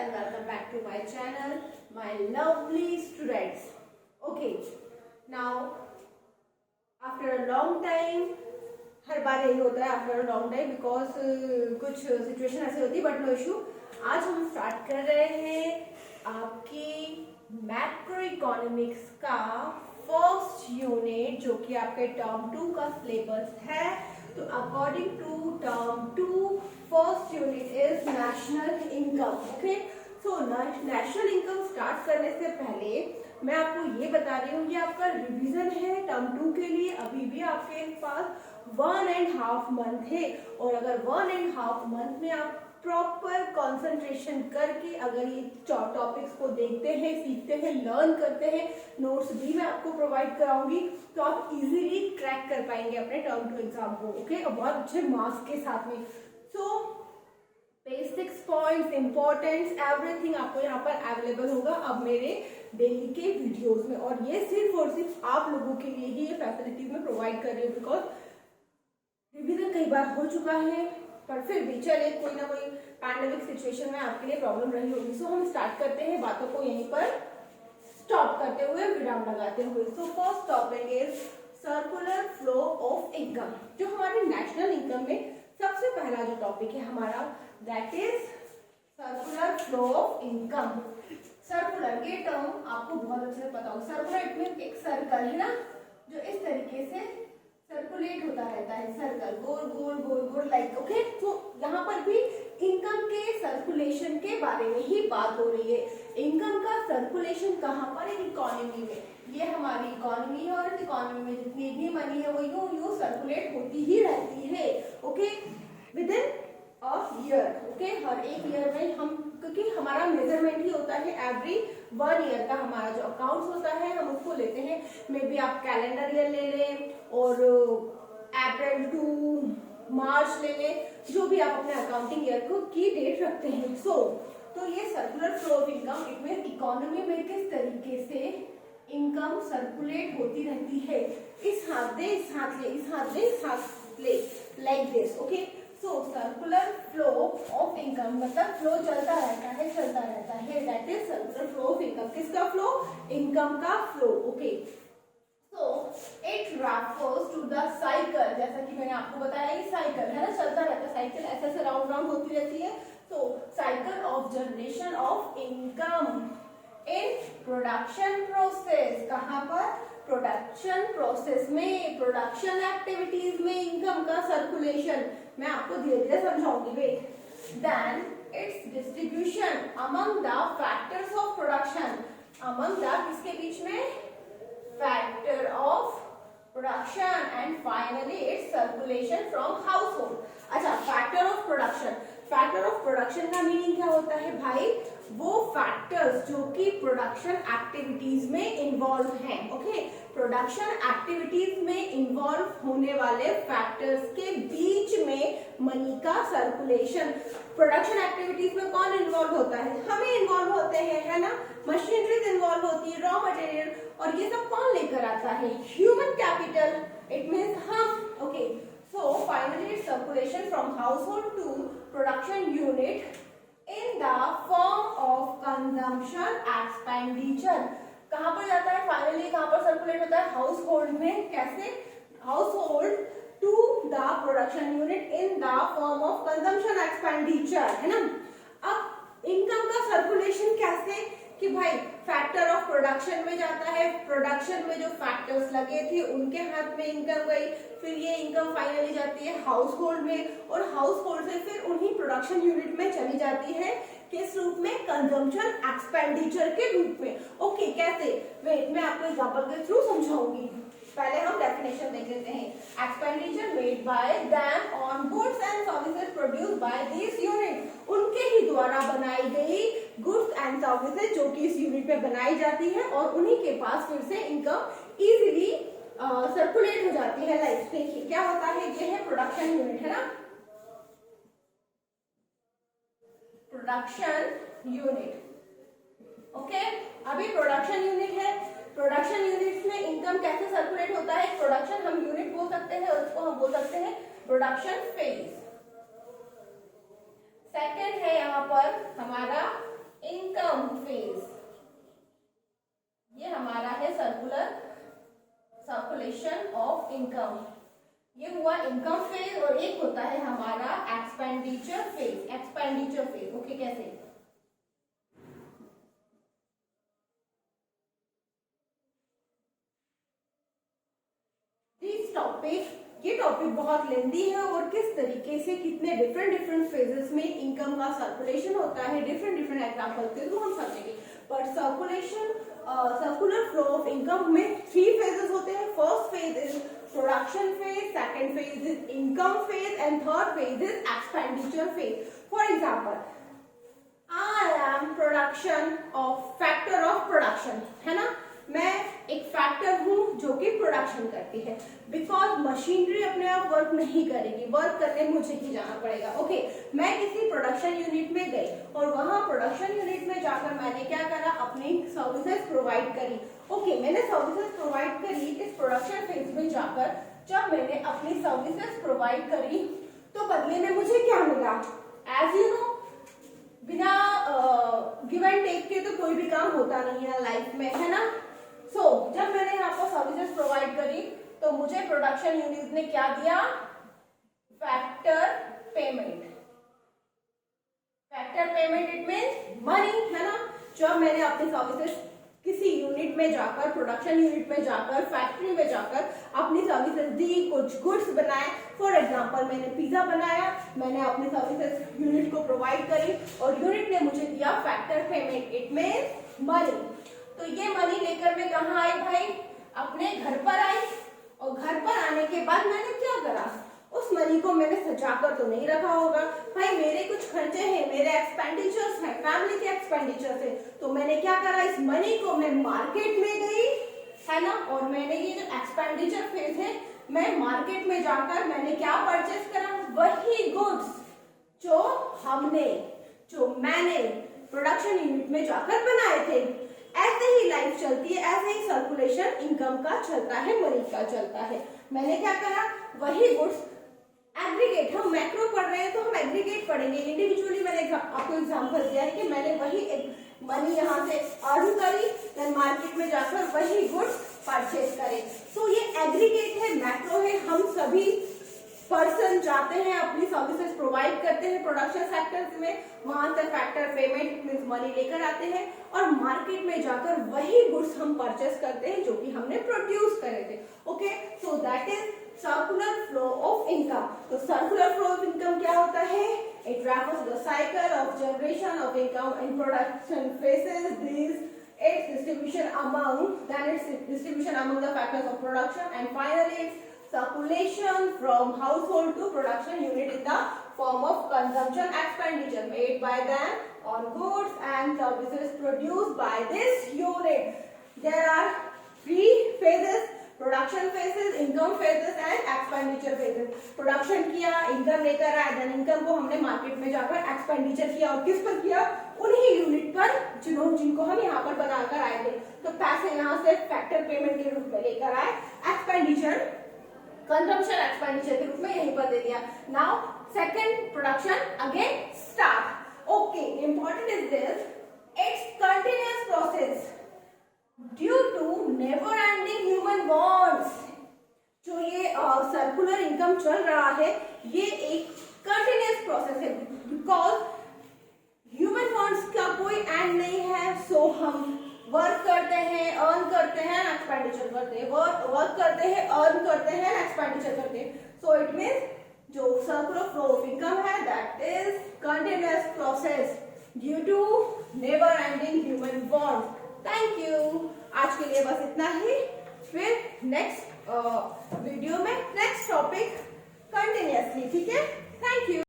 and welcome back to my channel, my lovely students. Okay, now after a long time, हर बार यही होता है after a long time because कुछ situation ऐसे होती है बट नो इशू। आज हम स्टार्ट कर रहे हैं आपकी मैक्रो इकोनॉमिक्स का फर्स्ट यूनिट जो कि आपके टर्म 2 का सिलेबस है। तो according to term 2 first unit is national income. Okay, so national income start करने से पहले मैं आपको ये बता रही हूँ, ये आपका रिवीजन है टर्म 2 के लिए। अभी भी आपके पास 1.5 मंथ है और अगर 1.5 मंथ में आप प्रॉपर कंसंट्रेशन करके अगर ये टॉपिक्स को देखते हैं, सीखते हैं, लर्न करते हैं, नोट्स भी मैं आपको प्रोवाइड कराऊंगी तो आप इजीली क्रैक कर पाएंगे अपने टर्म 2 एग्जाम को। ओके, और बहुत अच्छे मार्क्स के साथ में। सो बेसिक्स, पॉइंट्स, इंपॉर्टेंस, एवरीथिंग आपको यहाँ पर अवेलेबल होगा अब मेरे डेली के वीडियोस में। और ये सिर्फ और सिर्फ आप लोगों के लिए ही ये फैसिलिटीज में प्रोवाइड कर रही हूँ बिकॉज रिवीजन कई बार हो चुका है पर फिर भी चले कोई ना कोई पैंडेमिक सिचुएशन में आपके लिए प्रॉब्लम रही होगी। सो हम स्टार्ट करते हैं बातों को यहीं पर स्टॉप करते हुए, विराम लगाते हुए। So first topic is circular flow of income. जो हमारे नेशनल इनकम में सबसे पहला जो टॉपिक है हमारा that is circular flow of income. Circular ये टर्म आपको बहुत अच्छे से पता हो। सर्कुलर इट मीन एक सर्कल है ना जो इस तरीके से सर्कुलेट होता रहता है, सर्कल गोल गोल गोल गोल लाइक। ओके, तो यहाँ पर भी इनकम के सर्कुलेशन के बारे में ही बात हो रही है। इनकम का सर्कुलेशन कहाँ पर? एक इकोनॉमी में। ये हमारी इकोनॉमी है और इस इकोनॉमी में जितनी भी मनी है वो यूं सर्कुलेट होती ही रहती है। Okay, with in a year. Okay, हर एक ईयर में हम, क्योंकि हमारा मेजरमेंट ही होता है एवरी 1 ईयर का, हमारा जो अकाउंट्स होता है हम उसको लेते हैं। मे बी आप कैलेंडर ईयर ले लें और अप्रैल टू मार्च ले लें, जो भी आप अपने अकाउंटिंग ईयर को की डेट रखते हैं। तो ये circular flow of income it mean economy में किस तरीके से इनकम सर्कुलेट होती रहती है। इस हाथ दे, इस हाथ ले, इस हाथ दे, इस हाथ ले, like this. Okay, so circular flow of income मतलब फ्लो चलता रहता है, चलता रहता है। That is circular flow of income. किसका फ्लो? इनकम का flow. Okay, so it refers to the cycle. जैसा कि मैंने आपको बताया ये साइकिल है ना, चलता रहता है, साइकिल ऐसे ऐसे राउंड राउंड होती रहती है। तो cycle of generation of income in production process. कहाँ पर? प्रोडक्शन प्रोसेस में, प्रोडक्शन एक्टिविटीज में इनकम का सर्कुलेशन। मैं आपको धीरे धीरे समझाऊंगी। Wait, then it's distribution among the factors of production. Among the किसके बीच में? Factor of production and finally it's circulation from household. अच्छा, factor of production. Factor of production का मीनिंग क्या होता है भाई? वो फैक्टर्स जो कि प्रोडक्शन एक्टिविटीज में इन्वॉल्व हैं। ओके, प्रोडक्शन एक्टिविटीज में इन्वॉल्व होने वाले फैक्टर्स के बीच में मनी का सर्कुलेशन। प्रोडक्शन एक्टिविटीज में कौन इन्वॉल्व होता है? हमें इन्वॉल्व होते हैं, है ना। मशीनरीज इन्वॉल्व होती है, रॉ मटेरियल, और ये सब कौन लेकर आता है? ह्यूमन कैपिटल, इट मीन्स हम। Okay, so finally it's circulation from household to production unit in the form of consumption expenditure। कहाँ पर जाता है फाइनली? कहाँ पर सर्कुलेट होता है? हाउस होल्ड में। कैसे? Household to the production unit in the form of consumption expenditure, है ना। अब इनकम का सर्कुलेशन कैसे कि भाई फैक्टर ऑफ प्रोडक्शन में जाता है, प्रोडक्शन में जो फैक्टर्स लगे थे उनके हाथ में इनकम गई, फिर ये इनकम फाइनली जाती है हाउस होल्ड में और हाउस होल्ड से फिर उन्हीं प्रोडक्शन यूनिट में चली जाती है किस रूप में? कंजम्पशन एक्सपेंडिचर के रूप में। ओके, कैसे? वेट, मैं आपको एग्जांपल के थ्रू समझाऊंगी। पहले हम डेफिनेशन देख लेते हैं। Expenditure made by them on goods and services produced by this unit. उनके ही द्वारा बनाई गई गुड्स एंड सर्विसेज जो कि इस यूनिट में बनाई जाती है और उन्हीं के पास फिर से इनकम इजीली सर्कुलेट हो जाती है। लाइक देखिए क्या होता है, ये है प्रोडक्शन यूनिट, है ना, प्रोडक्शन यूनिट। ओके, अभी प्रोडक्शन यूनिट है। प्रोडक्शन यूनिट्स में इनकम कैसे सर्कुलेट होता है? प्रोडक्शन हम यूनिट बोल सकते हैं और उसको हम बोल सकते हैं प्रोडक्शन फेज। सेकंड है यहाँ पर हमारा इनकम फेज, ये हमारा है सर्कुलेशन ऑफ इनकम। ये हुआ इनकम फेज और एक होता है हमारा expenditure phase. Expenditure phase okay, कैसे? दिस टॉपिक, ये टॉपिक बहुत लेंदी है और किस तरीके से कितने डिफरेंट फेजेस में इनकम का सर्कुलेशन होता है, डिफरेंट एग्जांपल के थ्रू हम समझेंगे। But circular flow of income में 3 फेजेस होते हैं। First phase is production phase, second phase is income phase and third phase is expenditure phase. For example, I am production of factor of production, है ना? मैं एक factor हूं जो कि प्रोडक्शन करती है। बिकॉज मशीनरी अपने आप वर्क नहीं करेगी, वर्क करने मुझे ही जाना पड़ेगा। ओके, मैं किसी प्रोडक्शन यूनिट में गई और वहां प्रोडक्शन यूनिट में जाकर मैंने क्या करा, अपनी सर्विसेज प्रोवाइड करी। ओके, मैंने सर्विसेज प्रोवाइड करी इस प्रोडक्शन फेज में जाकर। जब मैंने अपनी सर्विसेज प्रोवाइड करी तो बदले में मुझे क्या मिला? एज यू नो, बिना गिव एंड टेक के तो कोई भी काम होता नहीं है लाइफ में, है ना? जब मैंने यहाँ पर सर्विसेज प्रोवाइड करी तो मुझे प्रोडक्शन यूनिट ने क्या दिया? Factor payment. Factor payment it means money, है ना? जब मैंने अपनी सर्विसेज किसी यूनिट में जाकर, प्रोडक्शन यूनिट में जाकर, फैक्ट्री में जाकर अपनी सर्विसेज दी, कुछ गुड्स बनाए। फॉर एग्जांपल, मैंने पिज्जा बनाया, मैंने अपनी सर्विसेज यूनिट को प्रोवाइड करी और यूनिट ने मुझे दिया factor payment, it means money. तो ये मनी लेकर मैं कहाँ आई भाई? अपने घर पर आई। और घर पर आने के बाद मैंने क्या करा? उस मनी को मैंने सजाकर तो नहीं रखा होगा भाई, मेरे कुछ खर्चे हैं, मेरे एक्सपेंडिचर्स हैं, फैमिली के एक्सपेंडिचर्स हैं। तो मैंने क्या करा? इस मनी को मैं मार्केट में गई, है ना? और मैंने ये जो एक्सपेंडिचर फेज है, मैं मार्केट में जाकर मैंने क्या परचेस करा? वही गुड्स जो मैंने प्रोडक्शन यूनिट में जाकर बनाए थे। ऐसे ही लाइफ चलती है, ऐसे ही सर्कुलेशन इनकम का चलता है, मनी का चलता है। मैंने क्या करा? वही गुड्स एग्रीगेट, हम मैक्रो पढ़ रहे हैं तो हम एग्रीगेट पढ़ेंगे, इंडिविजुअली मैंने आपको एग्जांपल दिया है कि मैंने वही मनी यहाँ से अर्न करी, देन मार्केट में जाकर वही गुड्स परचेज करे। तो ये एग्रीगेट है, मैक्रो है। हम सभी पर्सन जाते हैं, अपनी सर्विसेज प्रोवाइड करते हैं प्रोडक्शन सेक्टर्स में, वहां से फैक्टर पेमेंट मींस मनी लेकर आते हैं और मार्केट में जाकर वही गुड्स हम परचेस करते हैं जो कि हमने प्रोड्यूस करे थे। Okay, so that is circular flow of income. तो सर्कुलर फ्लो ऑफ इनकम क्या होता है? It refers the cycle of generation of income in production faces, this its distribution among the factors of production, and finally its circulation from household to production unit in the form of consumption expenditure made by them on goods and services produced by this unit. There are 3 phases: production phases, income phases and expenditure phases. Production किया, income लेकर आए, then income को हमने market में जाकर expenditure किया और किस पर किया? उन्हीं यूनिट पर जिनको हम यहाँ पर बनाकर आए थे। तो पैसे यहाँ से फैक्टर पेमेंट के रूप में लेकर आए, एक्सपेंडिचर कंजम्पशन एक्सपेंडिचर के रूप में यहीं पर दे दिया। Now second production again start. Okay, important is this, it's continuous process due to never ending human wants. जो ये सर्कुलर इनकम चल रहा है, ये एक कंटिन्यूअस प्रोसेस है बिकॉज ह्यूमन वॉन्ट्स का कोई एंड नहीं है। सो हम वर्क करते हैं, अर्न करते हैं, एक्सपेंडिचर करते हैं, वर्क करते हैं, अर्न करते हैं, एक्सपेंडिचर करते हैं। सो इट मीन्स जो सर्कुलर फ्लो ऑफ इनकम है, that is continuous process due to never ending human wants. Thank you. आज के लिए बस इतना ही, फिर नेक्स्ट वीडियो में नेक्स्ट टॉपिक कंटिन्यूअसली, ठीक है? Thank you.